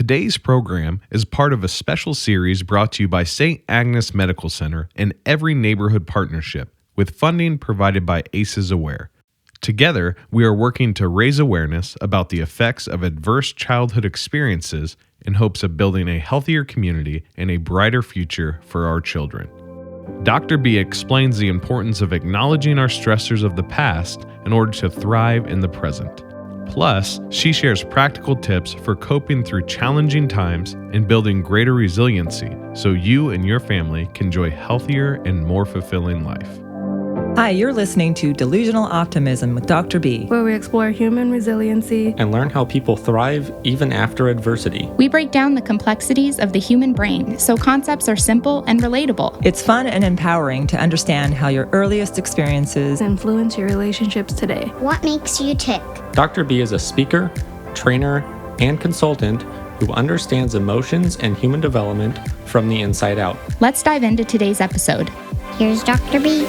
Today's program is part of a special series brought to you by St. Agnes Medical Center and Every Neighborhood Partnership, with funding provided by ACEs Aware. Together, we are working to raise awareness about the effects of adverse childhood experiences in hopes of building a healthier community and a brighter future for our children. Dr. B explains the importance of acknowledging our stressors of the past in order to thrive in the present. Plus, she shares practical tips for coping through challenging times and building greater resiliency so you and your family can enjoy healthier and more fulfilling life. Hi, you're listening to Delusional Optimism with Dr. B, where we explore human resiliency and learn how people thrive even after adversity. We break down the complexities of the human brain so concepts are simple and relatable. It's fun and empowering to understand how your earliest experiences influence your relationships today. What makes you tick? Dr. B is a speaker, trainer, and consultant who understands emotions and human development from the inside out. Let's dive into today's episode. Here's Dr. B.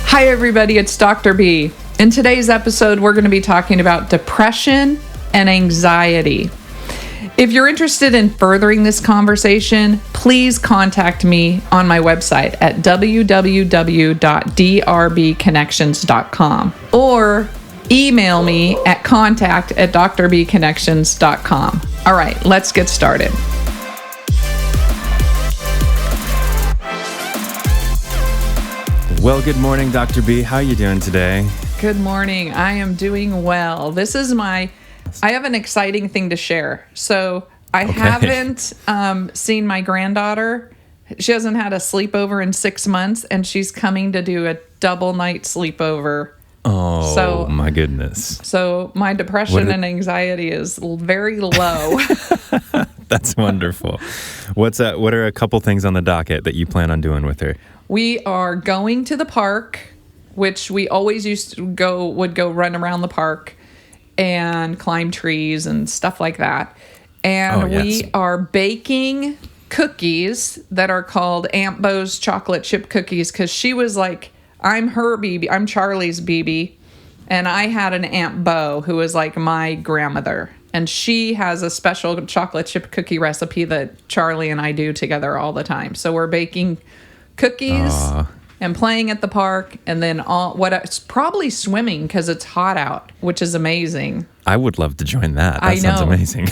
Hi everybody, it's Dr. B. In today's episode, we're going to be talking about depression and anxiety. If you're interested in furthering this conversation, please contact me on my website at www.drbconnections.com or email me at contact@drbconnections.com. All right, let's get started. Well, good morning, Dr. B. How are you doing today? Good morning. I am doing well. I have an exciting thing to share. So I haven't seen my granddaughter. She hasn't had a sleepover in 6 months, and she's coming to do a double night sleepover. Oh, my goodness. So my depression and anxiety is very low. That's wonderful. What are a couple things on the docket that you plan on doing with her? We are going to the park, which we always would go run around the park and climb trees and stuff like that. And we are baking cookies that are called Aunt Bo's chocolate chip cookies, because she was like, I'm her BB, I'm Charlie's BB, and I had an Aunt Bo who was like my grandmother. And she has a special chocolate chip cookie recipe that Charlie and I do together all the time. So we're baking cookies and playing at the park, and then it's probably swimming because it's hot out, which is amazing. I would love to join that. That sounds amazing.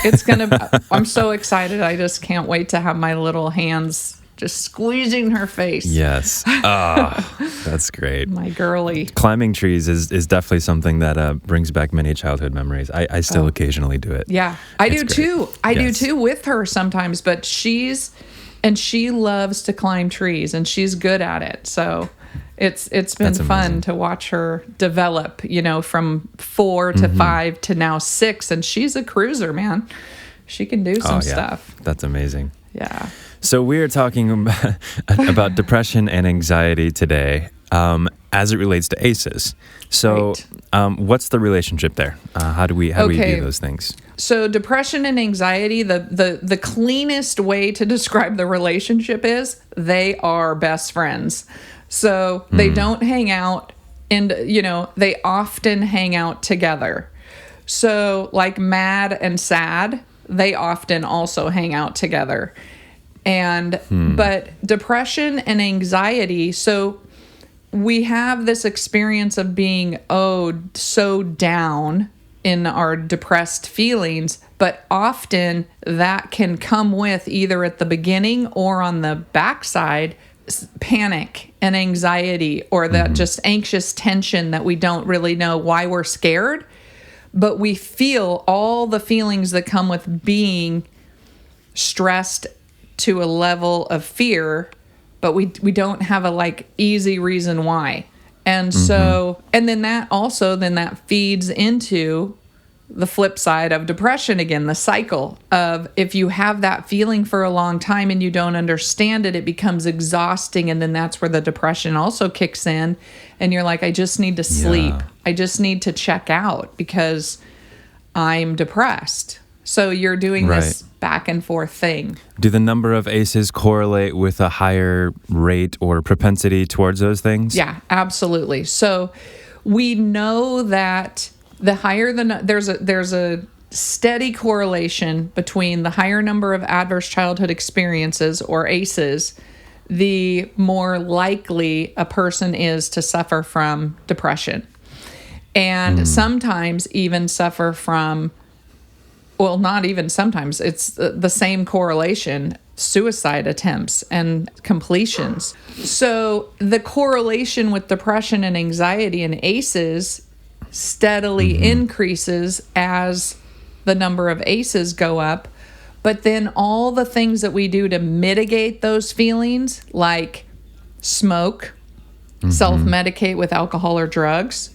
I'm so excited. I just can't wait to have my little hands just squeezing her face. Yes. That's great. My girly. Climbing trees is definitely something that brings back many childhood memories. I still occasionally do it. Yeah, I do too. I do too with her sometimes, but she loves to climb trees, and she's good at it. So it's been fun to watch her develop, from 4 to 5 to now 6, and she's a cruiser, man. She can do some stuff. That's amazing. Yeah. So we are talking about depression and anxiety today as it relates to ACEs. So what's the relationship there? How do we view those things? So depression and anxiety, the cleanest way to describe the relationship is they are best friends. So they don't hang out, and they often hang out together. So like mad and sad, they often also hang out together. And but depression and anxiety, so we have this experience of being so down in our depressed feelings, but often that can come with, either at the beginning or on the backside, panic and anxiety, or that just anxious tension that we don't really know why we're scared, but we feel all the feelings that come with being stressed to a level of fear, but we don't have a easy reason why. And so, and then that feeds into the flip side of depression again, the cycle of, if you have that feeling for a long time and you don't understand it, it becomes exhausting. And then that's where the depression also kicks in. And you're like, I just need to sleep. Yeah. I just need to check out because I'm depressed. So you're doing this back and forth thing. Do the number of ACEs correlate with a higher rate or propensity towards those things? Yeah, absolutely. So we know that the higher there's steady correlation between the higher number of adverse childhood experiences, or ACEs, the more likely a person is to suffer from depression. And sometimes even suffer from, well, not even sometimes, it's the same correlation, suicide attempts and completions. So the correlation with depression and anxiety and ACEs steadily increases as the number of ACEs go up. But then all the things that we do to mitigate those feelings, like smoke, self-medicate with alcohol or drugs,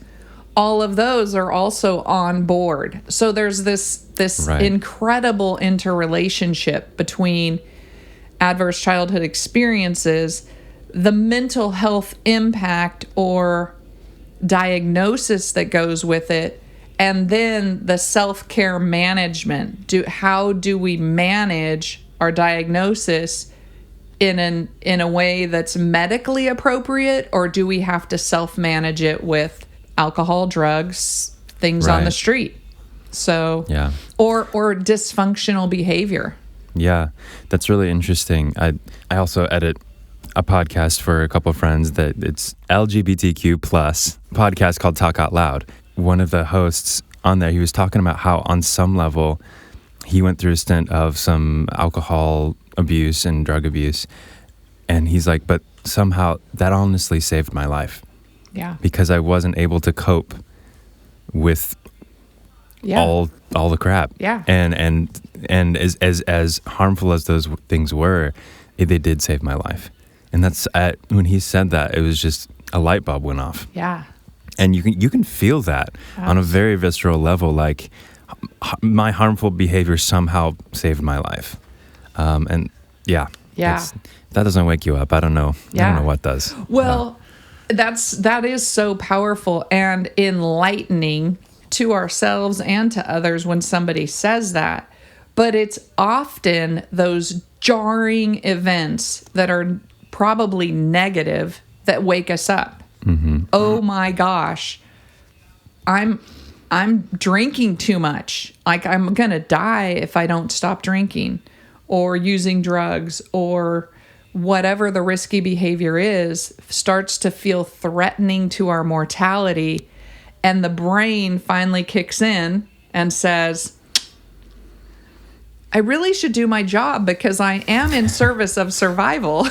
all of those are also on board. So there's this incredible interrelationship between adverse childhood experiences, the mental health impact or diagnosis that goes with it, and then the self-care management. How do we manage our diagnosis in a way that's medically appropriate, or do we have to self-manage it with alcohol, drugs, things on the street? So, or dysfunctional behavior. Yeah, that's really interesting. I also edit a podcast for a couple of friends that it's LGBTQ plus podcast called Talk Out Loud. One of the hosts on there, he was talking about how on some level he went through a stint of some alcohol abuse and drug abuse. And he's like, but somehow that honestly saved my life. Yeah. Because I wasn't able to cope with all the crap. Yeah. And as harmful as those things were, they did save my life. And that's when he said that, it was just a light bulb went off. Yeah. And you can feel that on a very visceral level, like my harmful behavior somehow saved my life. And that doesn't wake you up. I don't know. I don't know what does. Well, that is so powerful and enlightening to ourselves and to others when somebody says that. But it's often those jarring events that are probably negative that wake us up. Oh my gosh, I'm drinking too much. Like, I'm gonna die if I don't stop drinking or using drugs, or whatever the risky behavior is starts to feel threatening to our mortality. And the brain finally kicks in and says, I really should do my job because I am in service of survival.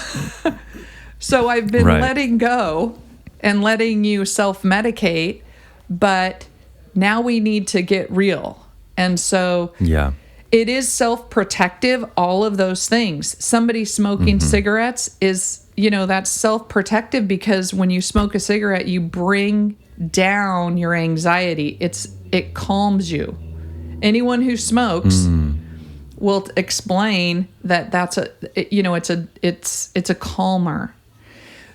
So I've been letting go and letting you self-medicate, but now we need to get real. And so it is self-protective, all of those things. Somebody smoking cigarettes is, that's self-protective, because when you smoke a cigarette, you bring down your anxiety. It calms you. Anyone who smokes will explain that it's a calmer.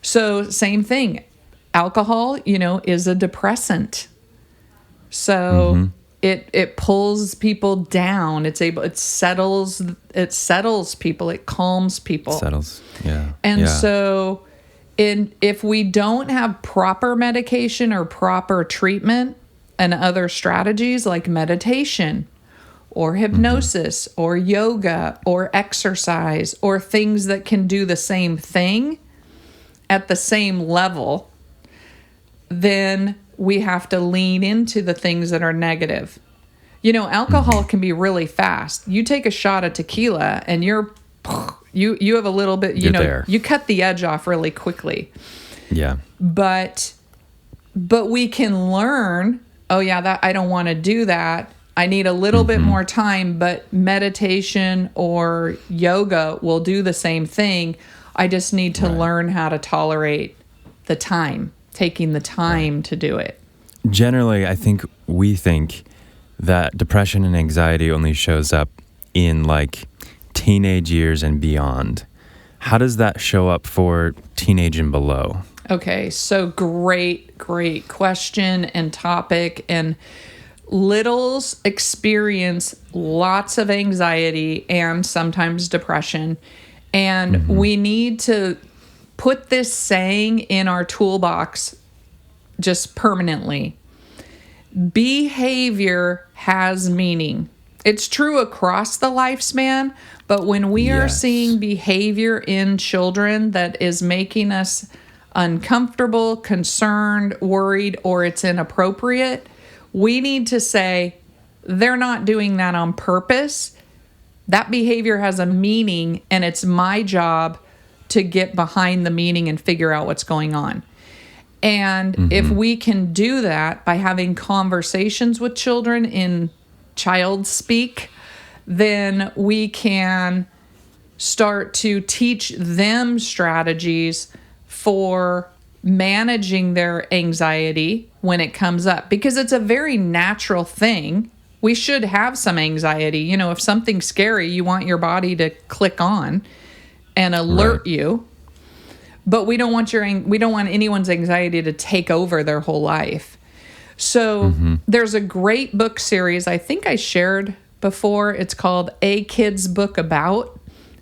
So same thing. Alcohol, is a depressant. So it pulls people down. It settles people. It calms people. And so if we don't have proper medication or proper treatment and other strategies like meditation or hypnosis or yoga or exercise or things that can do the same thing at the same level, then we have to lean into the things that are negative. Alcohol can be really fast. You take a shot of tequila and you have a little bit, you cut the edge off really quickly. Yeah. But we can learn, that I don't want to do that. I need a little bit more time, but meditation or yoga will do the same thing. I just need to learn how to tolerate the time, taking the time to do it. Generally, I think we think that depression and anxiety only shows up in like teenage years and beyond. How does that show up for teenage and below? Okay, so great question and topic. And littles experience lots of anxiety and sometimes depression. And we need to put this saying in our toolbox just permanently. Behavior has meaning. It's true across the lifespan, but when we are seeing behavior in children that is making us uncomfortable, concerned, worried, or it's inappropriate, we need to say, they're not doing that on purpose. That behavior has a meaning, and it's my job to get behind the meaning and figure out what's going on. And if we can do that by having conversations with children in child speak, then we can start to teach them strategies for managing their anxiety when it comes up, because it's a very natural thing. We should have some anxiety. You know, if something's scary, you want your body to click on and alert you. But we don't want anyone's anxiety to take over their whole life. So there's a great book series I think I shared before. It's called A Kid's Book About,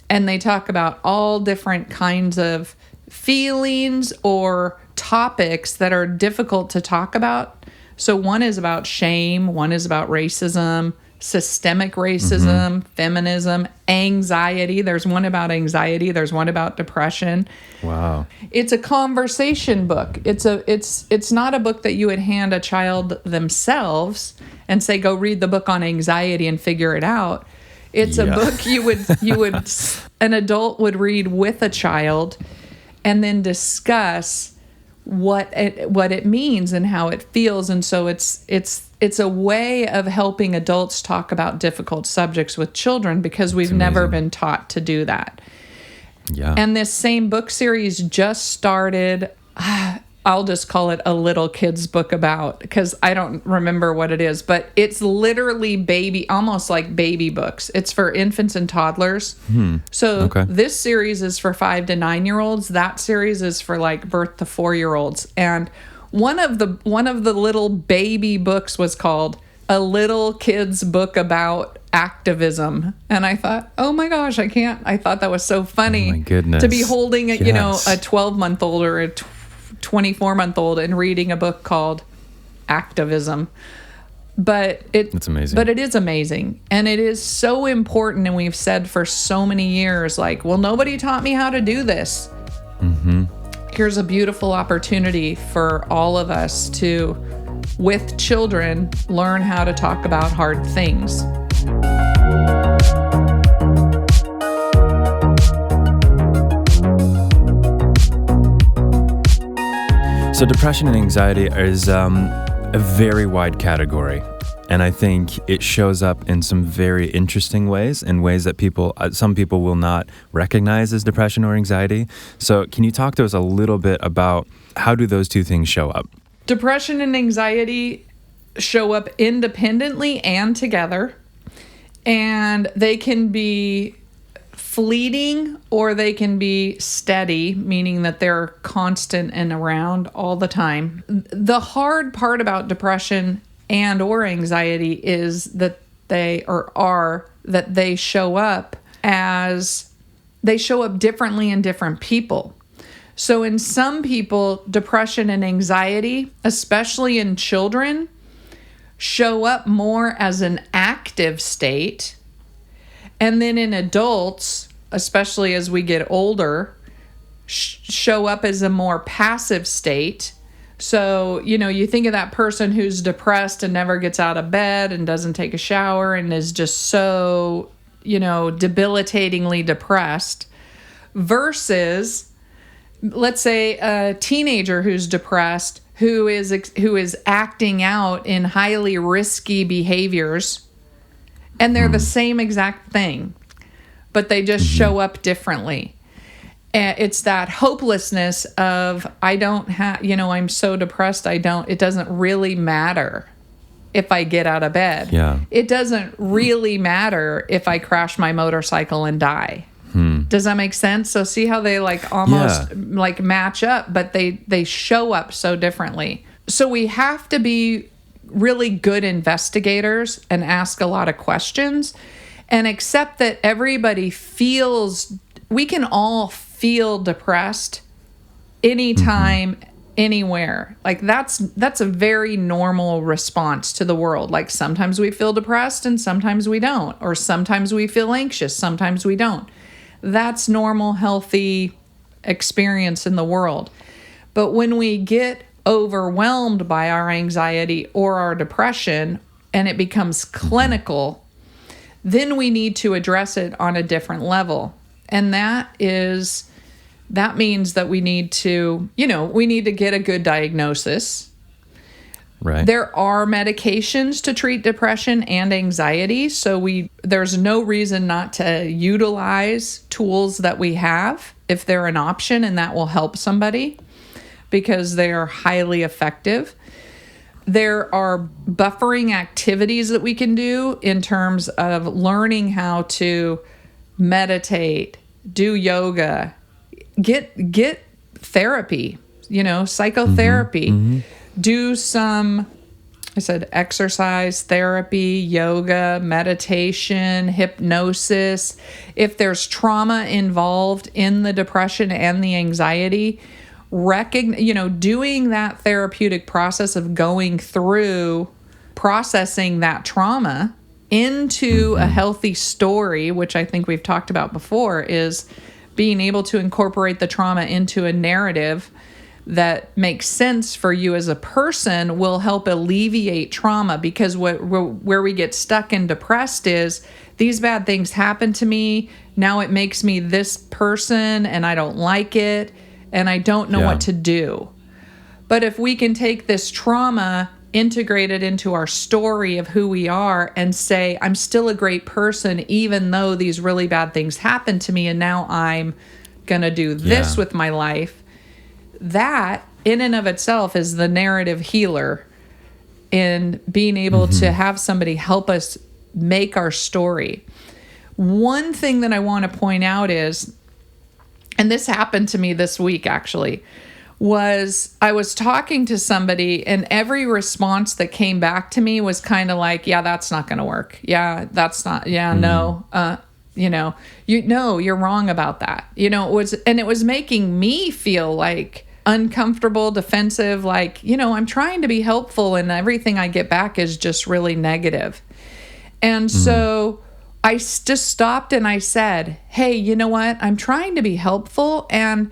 and they talk about all different kinds of feelings or topics that are difficult to talk about. So one is about shame, one is about racism, systemic racism, feminism, anxiety. There's one about anxiety. There's one about depression. Wow. It's a conversation book. It's not a book that you would hand a child themselves and say, go read the book on anxiety and figure it out. It's a book you would an adult would read with a child and then discuss what it means and how it feels. And so it's a way of helping adults talk about difficult subjects with children, because we've never been taught to do that. Yeah. And this same book series just started. I'll just call it A Little Kid's Book About, because I don't remember what it is, but it's literally almost like baby books. It's for infants and toddlers. So this series is for 5 to 9-year-olds. That series is for like birth to 4-year-olds. And one of the little baby books was called A Little Kid's Book About Activism. And I thought, oh my gosh, I thought that was so funny. Oh my goodness. To be holding a 12-month-old or a 24-month-old and reading a book called Activism. But it's amazing. But it is amazing. And it is so important. And we've said for so many years, like, well, nobody taught me how to do this. Here's a beautiful opportunity for all of us to, with children, learn how to talk about hard things. So depression and anxiety is a very wide category, and I think it shows up in some very interesting ways, in ways that some people will not recognize as depression or anxiety. So can you talk to us a little bit about how do those two things show up? Depression and anxiety show up independently and together, and they can be fleeting or they can be steady, meaning that they're constant and around all the time. The hard part about depression and or anxiety is that they show up differently in different people. So in some people, depression and anxiety, especially in children, show up more as an active state. And then in adults, especially as we get older, show up as a more passive state. So, you think of that person who's depressed and never gets out of bed and doesn't take a shower and is just so, debilitatingly depressed, versus, let's say, a teenager who's depressed, who is acting out in highly risky behaviors. And they're the same exact thing, but they just show up differently. And it's that hopelessness of, I'm so depressed, it doesn't really matter if I get out of bed. Yeah. It doesn't really matter if I crash my motorcycle and die. Does that make sense? So see how they almost match up, but they show up so differently. So we have to be really good investigators and ask a lot of questions and accept that we can all feel depressed anytime anywhere. Like that's a very normal response to the world. Like sometimes we feel depressed and sometimes we don't, or sometimes we feel anxious, sometimes we don't. That's normal, healthy experience in the world. But when we get overwhelmed by our anxiety or our depression and it becomes clinical, then we need to address it on a different level. And that means that we need to, we need to get a good diagnosis. Right. There are medications to treat depression and anxiety, so there's no reason not to utilize tools that we have if they're an option, and that will help somebody because they are highly effective. There are buffering activities that we can do in terms of learning how to meditate, do yoga, get therapy, psychotherapy. Do some, exercise therapy, yoga, meditation, hypnosis. If there's trauma involved in the depression and the anxiety, doing that therapeutic process of going through processing that trauma into a healthy story, which I think we've talked about before, is being able to incorporate the trauma into a narrative that makes sense for you as a person will help alleviate trauma. Because where we get stuck and depressed is these bad things happen to me. Now it makes me this person and I don't like it and I don't know what to do. But if we can take this trauma, integrate it into our story of who we are and say, I'm still a great person even though these really bad things happened to me and now I'm going to do this with my life. That, in and of itself, is the narrative healer in being able to have somebody help us make our story. One thing that I want to point out is, and this happened to me this week actually, was I was talking to somebody and every response that came back to me was kind of like, yeah, that's not going to work. Yeah, that's not, no. You're wrong about that. It was making me feel like uncomfortable, defensive, like, I'm trying to be helpful and everything I get back is just really negative. And so I just stopped and I said, hey, you know what? I'm trying to be helpful and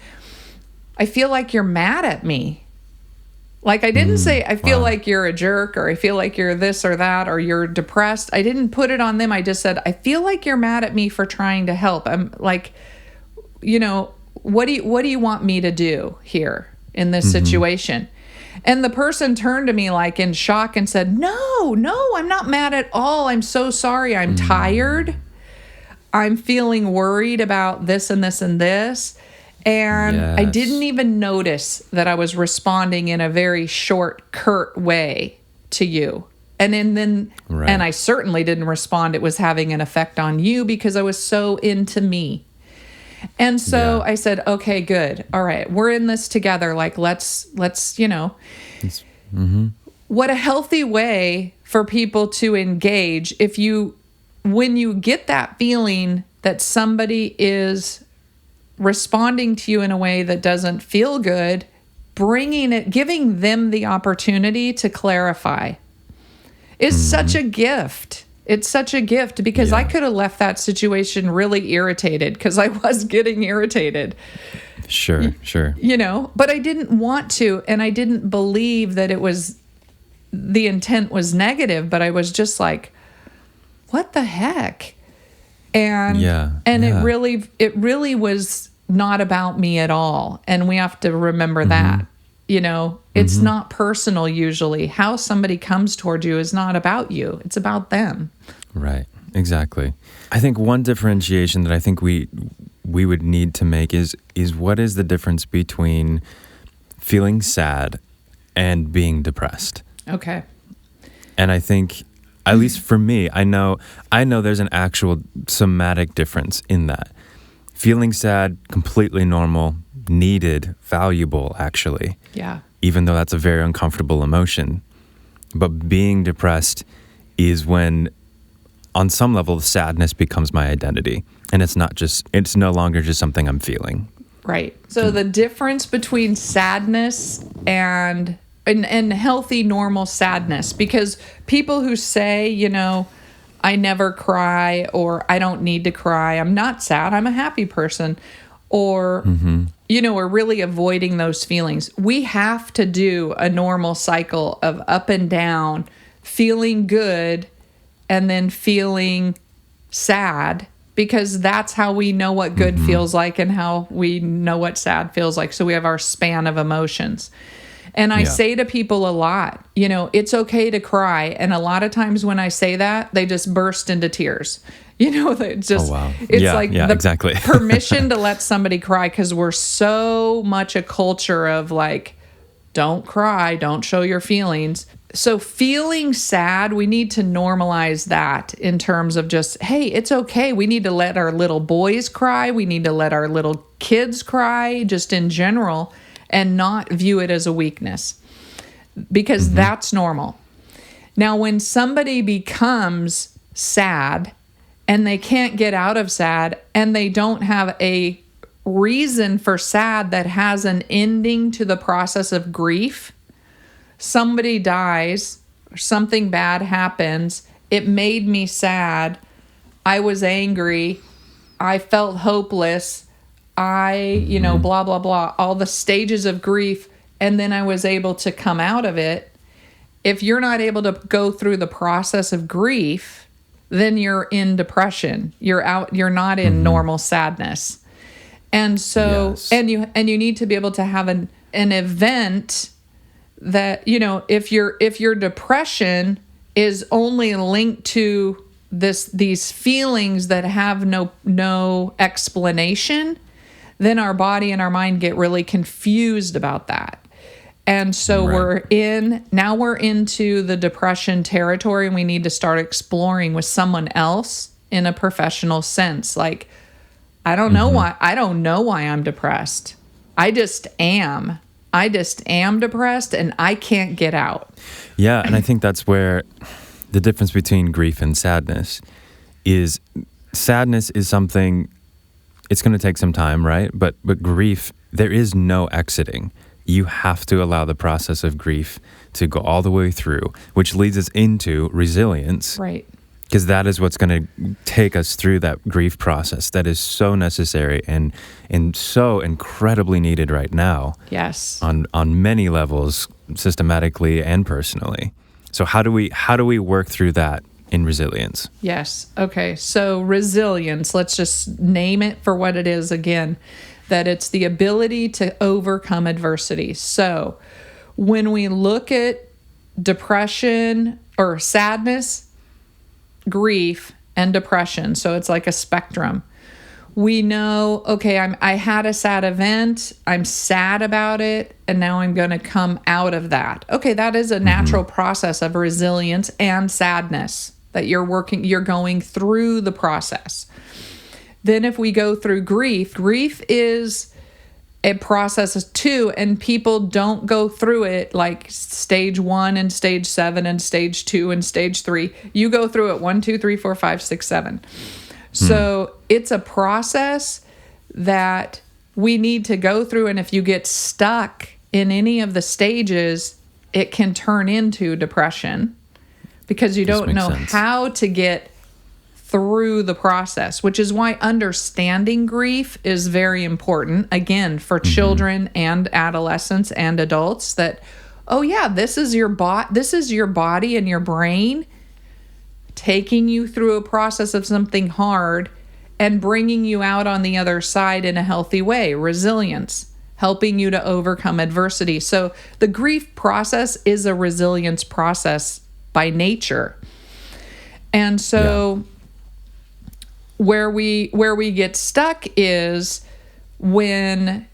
I feel like you're mad at me. Like I didn't say, I feel like you're a jerk or I feel like you're this or that or you're depressed. I didn't put it on them. I just said, I feel like you're mad at me for trying to help. I'm like, what do you want me to do here in this situation? And the person turned to me like in shock and said, no, I'm not mad at all. I'm so sorry. I'm tired. I'm feeling worried about this and this and this. And I didn't even notice that I was responding in a very short, curt way to you. And then and I certainly didn't respond. It was having an effect on you because I was so into me. And so I said, okay, good. All right. We're in this together. Like, let's, what a healthy way for people to engage. When you get that feeling that somebody is responding to you in a way that doesn't feel good, giving them the opportunity to clarify is such a gift. It's such a gift because I could have left that situation really irritated because I was getting irritated. Sure. But I didn't want to, and I didn't believe that the intent was negative, but I was just like, what the heck? And it really was not about me at all. And we have to remember that. It's not personal usually. How somebody comes toward you is not about you. It's about them. Right. Exactly. I think one differentiation that I think we would need to make is what is the difference between feeling sad and being depressed? Okay. And I think, at least for me, I know there's an actual somatic difference in that. Feeling sad, completely normal, needed, valuable, actually. Yeah. Even though that's a very uncomfortable emotion. But being depressed is when, on some level, sadness becomes my identity. And it's no longer just something I'm feeling. Right. So the difference between sadness and healthy, normal sadness, because people who say, I never cry, or I don't need to cry, I'm not sad, I'm a happy person, or, are really avoiding those feelings. We have to do a normal cycle of up and down, feeling good, and then feeling sad, because that's how we know what good feels like and how we know what sad feels like. So we have our span of emotions. And I say to people a lot, it's okay to cry. And a lot of times when I say that, they just burst into tears. They just, it's exactly. permission to let somebody cry, because we're so much a culture of like, don't cry, don't show your feelings. So feeling sad, we need to normalize that in terms of just, hey, it's okay. We need to let our little boys cry. We need to let our little kids cry, just in general, and not view it as a weakness, because that's normal. Now, when somebody becomes sad and they can't get out of sad, and they don't have a reason for sad that has an ending to the process of grief, somebody dies, or something bad happens, it made me sad, I was angry, I felt hopeless, blah, blah, blah, all the stages of grief, and then I was able to come out of it. If you're not able to go through the process of grief, then you're in depression. You're not in normal sadness. And so, and you need to be able to have an event that, if your depression is only linked to these feelings that have no explanation, then our body and our mind get really confused about that. And so we're into the depression territory, and we need to start exploring with someone else in a professional sense. Like, I don't know why I'm depressed. I just am depressed, and I can't get out. Yeah, and I think that's where the difference between grief and sadness is something, it's going to take some time, right? But grief, there is no exiting. You have to allow the process of grief to go all the way through, which leads us into resilience. Right. Because that is what's going to take us through that grief process that is so necessary and so incredibly needed right now. Yes. On many levels, systematically and personally. So how do we work through that in resilience? Yes. Okay. So resilience, let's just name it for what it is again, that it's the ability to overcome adversity. So when we look at depression or sadness, grief, and depression, so it's like a spectrum. We know, okay, I had a sad event, I'm sad about it, and now I'm going to come out of that. Okay, that is a natural process of resilience and sadness that you're going through the process. Then if we go through grief is a process too, and people don't go through it like stage 1 and stage 7 and stage 2 and stage 3. You go through it 1, 2, 3, 4, 5, 6, 7. So it's a process that we need to go through. And if you get stuck in any of the stages, it can turn into depression because you don't know how to get through the process, which is why understanding grief is very important, again, for children and adolescents and adults, that, oh yeah, this is your body and your brain taking you through a process of something hard and bringing you out on the other side in a healthy way. Resilience, helping you to overcome adversity. So the grief process is a resilience process by nature. And so where we get stuck is when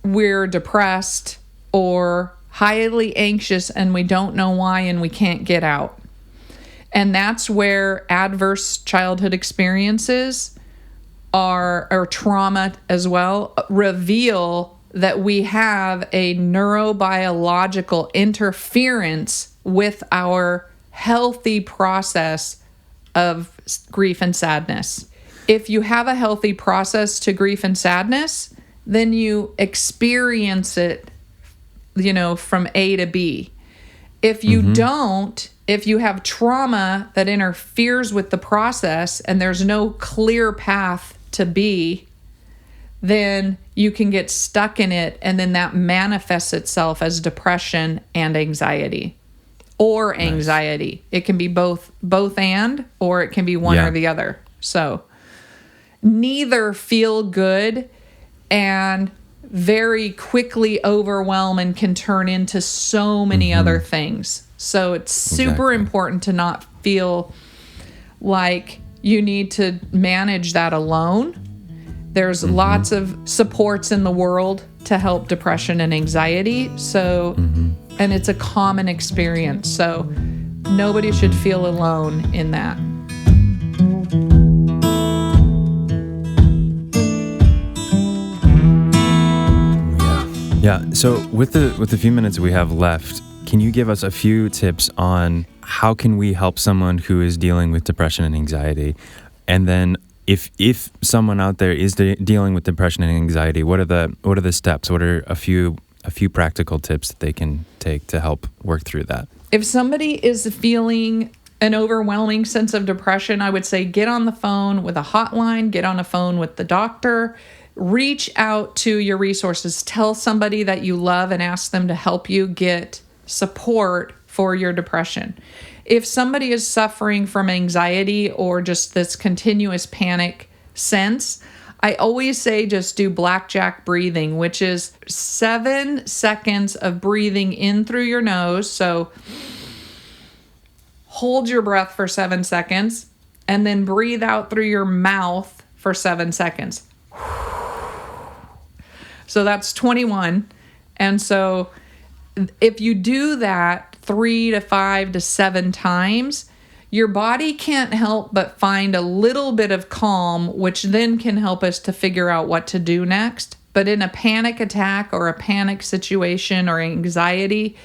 we're depressed or highly anxious and we don't know why and we can't get out. And that's where adverse childhood experiences or trauma as well reveal that we have a neurobiological interference with our healthy process of grief and sadness. If you have a healthy process to grief and sadness, then you experience it, from A to B. If you don't, if you have trauma that interferes with the process and there's no clear path to B, then you can get stuck in it, and then that manifests itself as depression and anxiety. Or anxiety. Nice. It can be both and, or it can be one or the other. So neither feel good and very quickly overwhelm and can turn into so many other things. So it's super important to not feel like you need to manage that alone. There's lots of supports in the world to help depression and anxiety. So, and it's a common experience. So nobody should feel alone in that. Yeah. So with the few minutes we have left, can you give us a few tips on how can we help someone who is dealing with depression and anxiety? And then if someone out there is dealing with depression and anxiety, what are the steps? What are a few practical tips that they can take to help work through that? If somebody is feeling an overwhelming sense of depression, I would say get on the phone with a hotline, get on a phone with the doctor. Reach out to your resources. Tell somebody that you love and ask them to help you get support for your depression. If somebody is suffering from anxiety or just this continuous panic sense, I always say just do blackjack breathing, which is 7 seconds of breathing in through your nose. So hold your breath for 7 seconds and then breathe out through your mouth for 7 seconds. So that's 21. And so if you do that 3 to 5 to 7 times, your body can't help but find a little bit of calm, which then can help us to figure out what to do next. But in a panic attack or a panic situation or anxiety,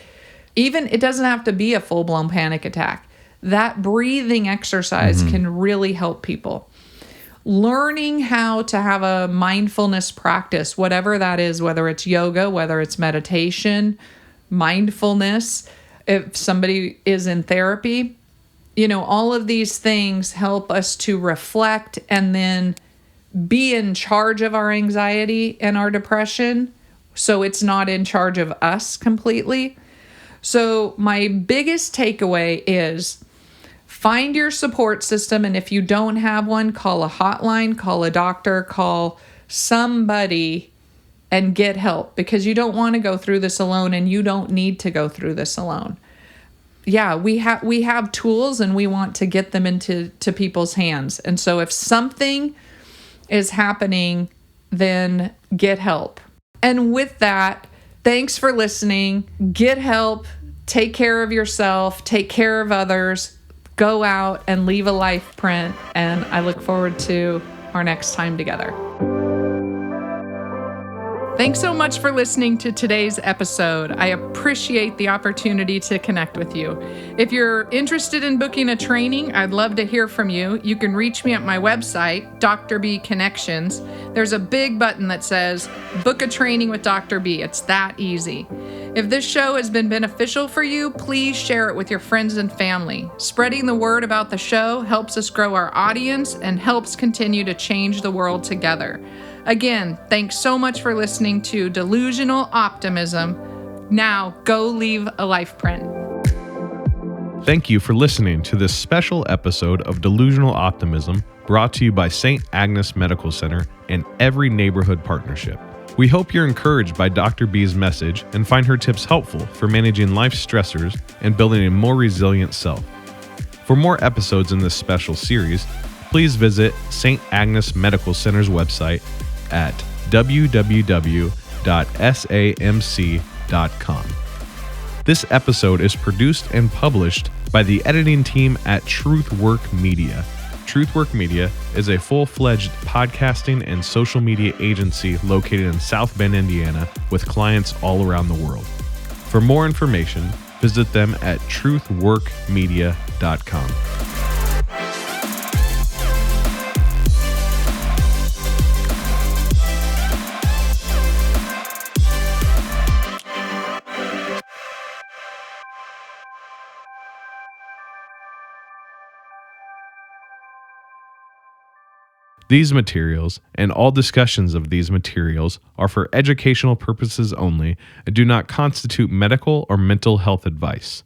even it doesn't have to be a full-blown panic attack. That breathing exercise can really help people. Learning how to have a mindfulness practice, whatever that is, whether it's yoga, whether it's meditation, mindfulness, if somebody is in therapy, all of these things help us to reflect and then be in charge of our anxiety and our depression, so it's not in charge of us completely. So my biggest takeaway is find your support system, and if you don't have one, call a hotline, call a doctor, call somebody and get help, because you don't want to go through this alone, and you don't need to go through this alone. Yeah, we have tools, and we want to get them into people's hands. And so if something is happening, then get help. And with that, thanks for listening. Get help. Take care of yourself. Take care of others. Go out and leave a life print. And I look forward to our next time together. Thanks so much for listening to today's episode. I appreciate the opportunity to connect with you. If you're interested in booking a training, I'd love to hear from you. You can reach me at my website, Dr. B Connections. There's a big button that says, book a training with Dr. B. It's that easy. If this show has been beneficial for you, please share it with your friends and family. Spreading the word about the show helps us grow our audience and helps continue to change the world together. Again, thanks so much for listening to Delusional Optimism. Now, go leave a life print. Thank you for listening to this special episode of Delusional Optimism, brought to you by St. Agnes Medical Center and Every Neighborhood Partnership. We hope you're encouraged by Dr. B's message and find her tips helpful for managing life's stressors and building a more resilient self. For more episodes in this special series, please visit St. Agnes Medical Center's website at www.samc.com. This episode is produced and published by the editing team at Truthwork Media. Truthwork Media is a full-fledged podcasting and social media agency located in South Bend, Indiana, with clients all around the world. For more information, visit them at truthworkmedia.com. These materials and all discussions of these materials are for educational purposes only and do not constitute medical or mental health advice.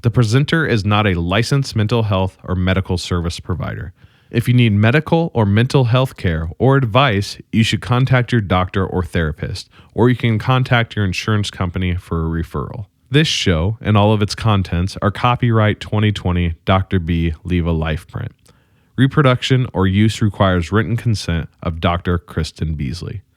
The presenter is not a licensed mental health or medical service provider. If you need medical or mental health care or advice, you should contact your doctor or therapist, or you can contact your insurance company for a referral. This show and all of its contents are copyright 2020 Dr. B. Leave a Life print. Reproduction or use requires written consent of Dr. Kristen Beasley.